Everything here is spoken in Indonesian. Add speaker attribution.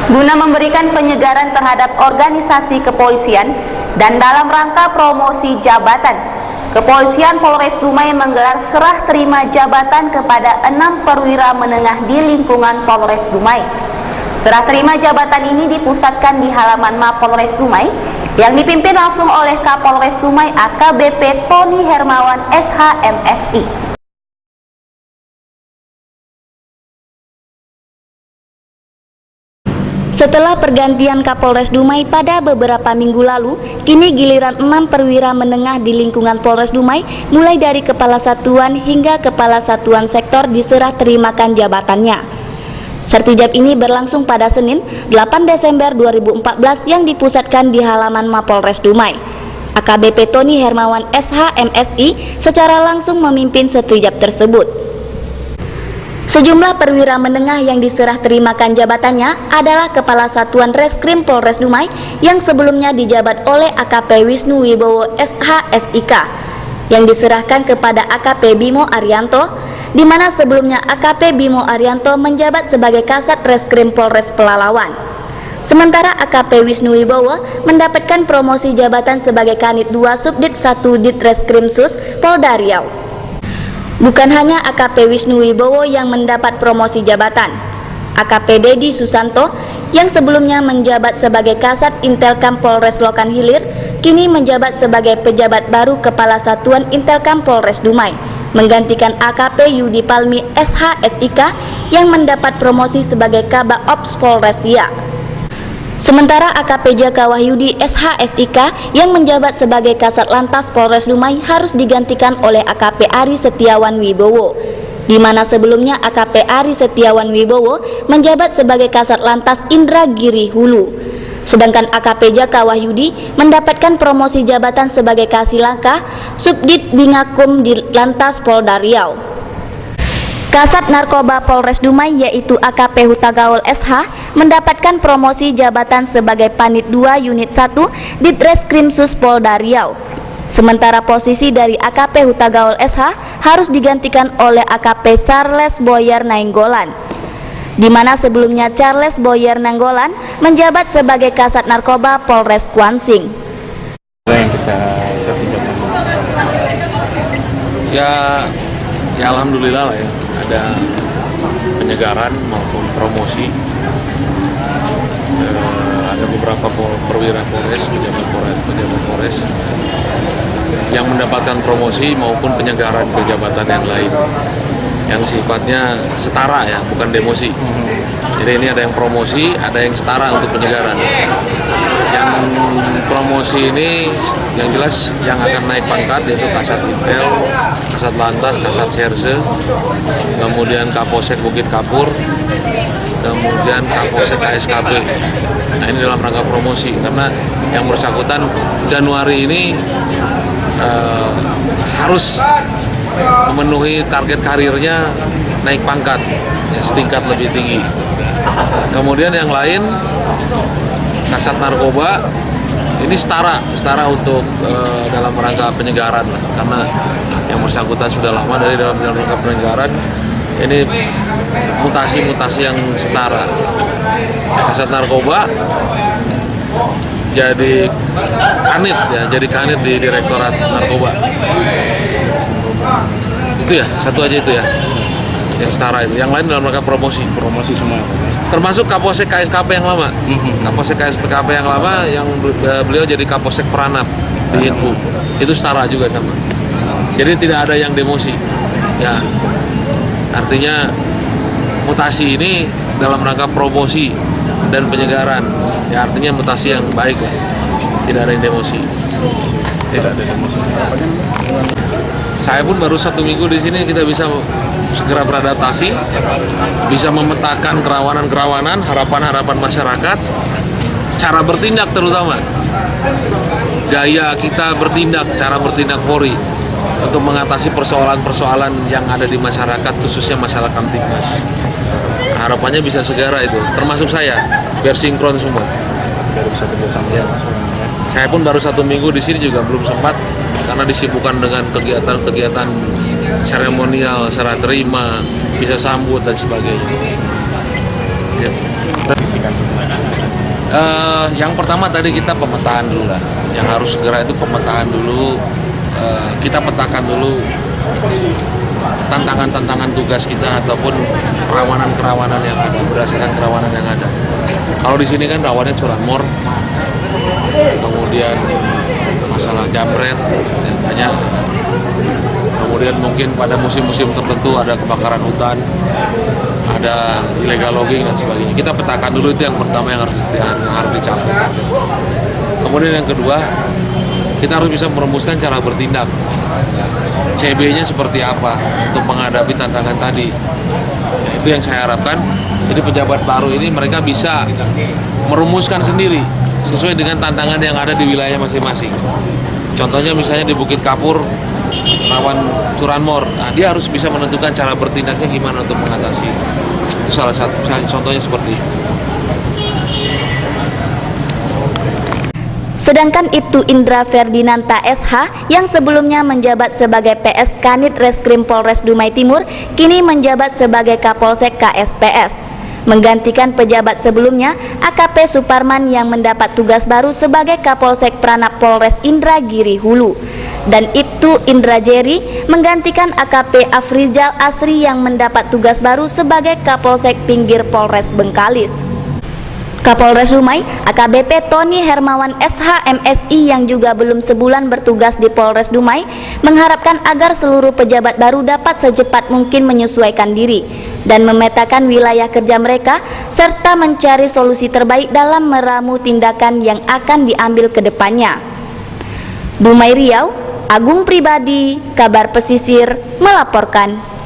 Speaker 1: guna memberikan penyegaran terhadap organisasi kepolisian dan dalam rangka promosi jabatan. Kepolisian Polres Dumai menggelar serah terima jabatan kepada 6 perwira menengah di lingkungan Polres Dumai. Serah terima jabatan ini dipusatkan di halaman Mapolres Dumai yang dipimpin langsung oleh Kapolres Dumai AKBP Tony Hermawan SH.MSI. Setelah pergantian Kapolres Dumai pada beberapa minggu lalu, kini giliran 6 perwira menengah di lingkungan Polres Dumai, mulai dari kepala satuan hingga kepala satuan sektor diserah terimakan jabatannya. Sertijab ini berlangsung pada Senin, 8 Desember 2014 yang dipusatkan di halaman Mapolres Dumai. AKBP Tony Hermawan SH.MSI secara langsung memimpin sertijab tersebut. Sejumlah perwira menengah yang diserah terimakan jabatannya adalah Kepala Satuan Reskrim Polres Dumai yang sebelumnya dijabat oleh AKP Wisnu Wibowo SH.SIK yang diserahkan kepada AKP Bimo Arianto, di mana sebelumnya AKP Bimo Arianto menjabat sebagai Kasat Reskrim Polres Pelalawan. Sementara AKP Wisnu Wibowo mendapatkan promosi jabatan sebagai Kanit 2 Subdit 1 Ditreskrim Sus Polda Riau. Bukan hanya AKP Wisnu Wibowo yang mendapat promosi jabatan, AKP Dedi Susanto yang sebelumnya menjabat sebagai Kasat Intelkam Polres Lokan Hilir kini menjabat sebagai pejabat baru Kepala Satuan Intelkam Polres Dumai, menggantikan AKP Yudi Palmi SH.SIK yang mendapat promosi sebagai Kaba Ops Polres Siak. Sementara AKP Jaka Wahyudi SH.SIK yang menjabat sebagai Kasat Lantas Polres Dumai harus digantikan oleh AKP Ari Setiawan Wibowo, di mana sebelumnya AKP Ari Setiawan Wibowo menjabat sebagai Kasat Lantas Indragiri Hulu. Sedangkan AKP Jaka Wahyudi mendapatkan promosi jabatan sebagai Kasilaka Subdit Bingakum di Lantas Polda Riau. Kasat Narkoba Polres Dumai yaitu AKP Hutagaul SH mendapatkan promosi jabatan sebagai Panit 2 Unit 1 Ditreskrim Sus Polda Riau. Sementara posisi dari AKP Hutagaul SH harus digantikan oleh AKP Charles Boyer Nainggolan, di mana sebelumnya Charles Boyer Nainggolan menjabat sebagai Kasat Narkoba Polres Kuansing.
Speaker 2: Yang kita ya alhamdulillah lah ya, ada penyegaran maupun promosi. Ada beberapa perwira Polres, pejabat Polres yang mendapatkan promosi maupun penyegaran ke jabatan yang lain yang sifatnya setara ya, bukan demosi. Jadi ini ada yang promosi, ada yang setara untuk penyegaran. Yang promosi ini yang jelas yang akan naik pangkat yaitu Kasat Intel, Kasat Lantas, Kasat Serse, kemudian Kapolsek Bukit Kapur, kemudian Kapolsek KSKP. Nah ini dalam rangka promosi karena yang bersangkutan Januari ini harus memenuhi target karirnya naik pangkat ya, setingkat lebih tinggi. Kemudian yang lain Kasat Narkoba ini setara untuk dalam rangka penyegaran lah, karena yang bersangkutan sudah lama dari dalam rangka penyegaran. Ini mutasi yang setara. Kasat Narkoba jadi kanit ya, jadi kanit di Direktorat Narkoba. Itu ya, satu aja itu ya. Yang setara itu. Yang lain dalam rangka promosi semua. Termasuk Kapolsek KSKP yang lama. Kapolsek KSKP yang lama yang beliau jadi Kapolsek Peranap di Hinpu. Itu setara juga sama. Jadi tidak ada yang demosi. Ya. Artinya mutasi ini dalam rangka promosi dan penyegaran. Ya artinya mutasi yang baik lah. Tidak ada yang demosi. Tidak ada demosi. Saya pun baru 1 minggu di sini, kita bisa segera beradaptasi, bisa memetakan kerawanan-kerawanan, harapan-harapan masyarakat, cara bertindak terutama, gaya kita bertindak, cara bertindak Polri untuk mengatasi persoalan-persoalan yang ada di masyarakat, khususnya masalah Kamtibmas. Harapannya bisa segera itu, termasuk saya, biar sinkron semua. Ya. Saya pun baru 1 minggu di sini juga belum sempat karena disibukkan dengan kegiatan-kegiatan seremonial, serah terima, bisa sambut dan sebagainya. Ya.
Speaker 3: diinstruksikan?
Speaker 2: Yang pertama tadi kita pemetaan dulu lah. Yang harus segera itu pemetaan dulu. Kita petakan dulu tantangan-tantangan tugas kita ataupun kerawanan-kerawanan yang ada, berdasarkan kerawanan yang ada. Kalau di sini kan rawannya curanmor, kemudian masalah jamret yang banyak, kemudian mungkin pada musim-musim tertentu ada kebakaran hutan, ada illegal logging dan sebagainya. Kita petakan dulu, itu yang pertama yang harus dicapai. Kemudian yang kedua, kita harus bisa merumuskan cara bertindak. CB-nya seperti apa untuk menghadapi tantangan tadi. Ya, itu yang saya harapkan. Jadi pejabat baru ini mereka bisa merumuskan sendiri sesuai dengan tantangan yang ada di wilayah masing-masing. Contohnya misalnya di Bukit Kapur rawan curanmor. Nah, dia harus bisa menentukan cara bertindaknya gimana untuk mengatasi. Itu salah satu contohnya seperti itu.
Speaker 1: Sedangkan Ibtu Indra Ferdinanda SH yang sebelumnya menjabat sebagai PS Kanit Reskrim Polres Dumai Timur kini menjabat sebagai Kapolsek KSPS, menggantikan pejabat sebelumnya AKP Suparman yang mendapat tugas baru sebagai Kapolsek Pranap Polres Indragiri Hulu, dan Ibtu Indra Jerry menggantikan AKP Afrizal Asri yang mendapat tugas baru sebagai Kapolsek Pinggir Polres Bengkalis. Kapolres Dumai, AKBP Tony Hermawan SH MSI yang juga belum sebulan bertugas di Polres Dumai, mengharapkan agar seluruh pejabat baru dapat secepat mungkin menyesuaikan diri dan memetakan wilayah kerja mereka serta mencari solusi terbaik dalam meramu tindakan yang akan diambil ke depannya. Dumai Riau, Agung Pribadi, Kabar Pesisir melaporkan.